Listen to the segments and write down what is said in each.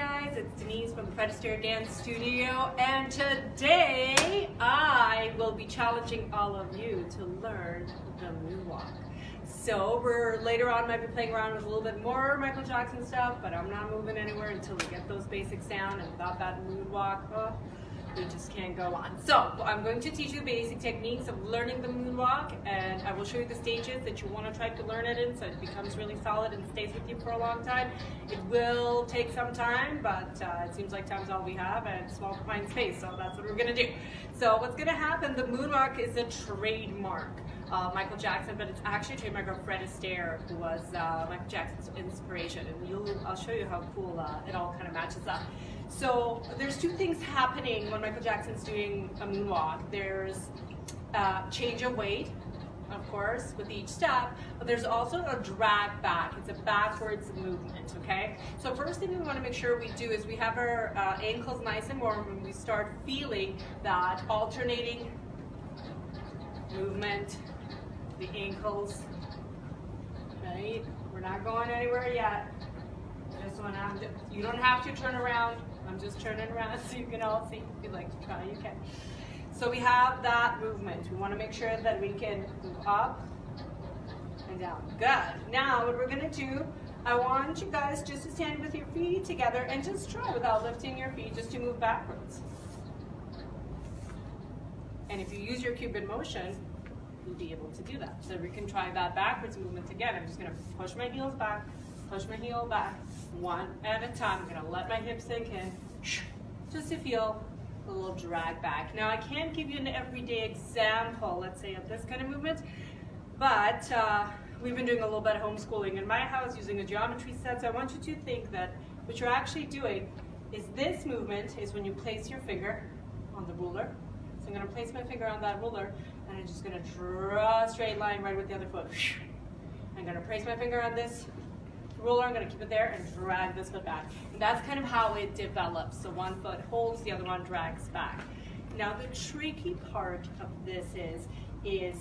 guys, it's Denise from the Fred Astaire Dance Studio, and today I will be challenging all of you to learn the moonwalk. So later on might be playing around with a little bit more Michael Jackson stuff, but I'm not moving anywhere until we get those basics down, and without that moonwalk, we just can't go on. So I'm going to teach you the basic techniques of learning the moonwalk, and I will show you the stages that you want to try to learn it in so it becomes really solid and stays with you for a long time. It will take some time, but it seems like time's all we have and small confined space, so that's what we're going to do. So what's going to happen, the moonwalk is a trademark of Michael Jackson, but it's actually a trademark of Fred Astaire, who was Michael Jackson's inspiration, and I'll show you how cool it all kind of matches up. So there's two things happening when Michael Jackson's doing a moonwalk. There's change of weight, of course, with each step, but there's also a drag back. It's a backwards movement, okay? So first thing we want to make sure we do is we have our ankles nice and warm, and we start feeling that alternating movement, the ankles, right? We're not going anywhere yet. You don't have to turn around. I'm just turning around so you can all see. If you'd like to try, you can. So we have that movement. We want to make sure that we can move up and down. Good. Now what we're going to do, I want you guys just to stand with your feet together and just try without lifting your feet, just to move backwards. And if you use your cupid motion, you'll be able to do that. So we can try that backwards movement together. I'm just going to push my heels back. Push my heel back, one at a time. I'm gonna let my hips sink in, just to feel a little drag back. Now I can't give you an everyday example, let's say, of this kind of movement, but we've been doing a little bit of homeschooling in my house using a geometry set, so I want you to think that what you're actually doing is this movement is when you place your finger on the ruler. So I'm gonna place my finger on that ruler, and I'm just gonna draw a straight line right with the other foot. I'm gonna place my finger on this ruler, I'm going to keep it there and drag this foot back. And that's kind of how it develops. So one foot holds, the other one drags back. Now the tricky part of this is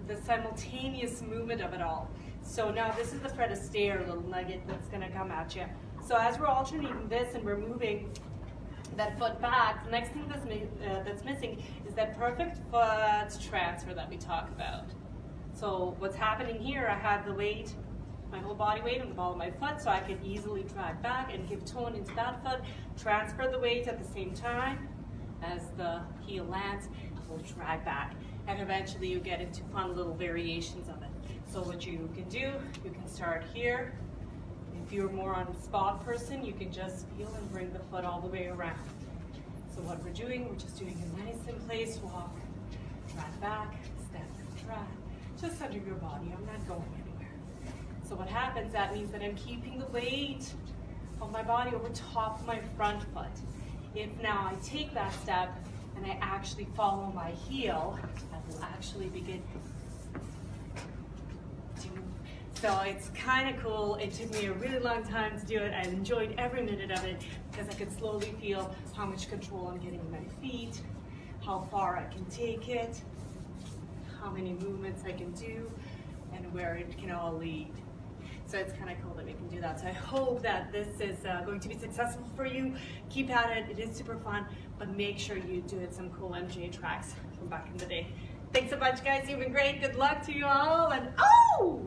the simultaneous movement of it all. So now this is the Fred Astaire little nugget that's going to come at you. So as we're alternating this and we're moving that foot back, the next thing that's missing is that perfect foot transfer that we talk about. So what's happening here, I have the weight, my whole body weight on the ball of my foot, so I can easily drag back and give tone into that foot, transfer the weight at the same time as the heel lands, and we'll drag back. And eventually you get into fun little variations of it. So what you can do, you can start here. If you're more on a spot person, you can just feel and bring the foot all the way around. So what we're doing, we're just doing a nice in place walk, drag back, step, drag, just under your body. I'm not going anywhere. So what happens, that means that I'm keeping the weight of my body over top of my front foot. If now I take that step and I actually follow my heel, I will actually begin to move. So it's kind of cool. It took me a really long time to do it. I enjoyed every minute of it because I could slowly feel how much control I'm getting in my feet, how far I can take it, how many movements I can do, and where it can all lead. So it's kind of cool that we can do that. So I hope that this is going to be successful for you. Keep at it. It is super fun, but make sure you do it some cool MJ tracks from back in the day. Thanks so much, guys. You've been great. Good luck to you all. And oh!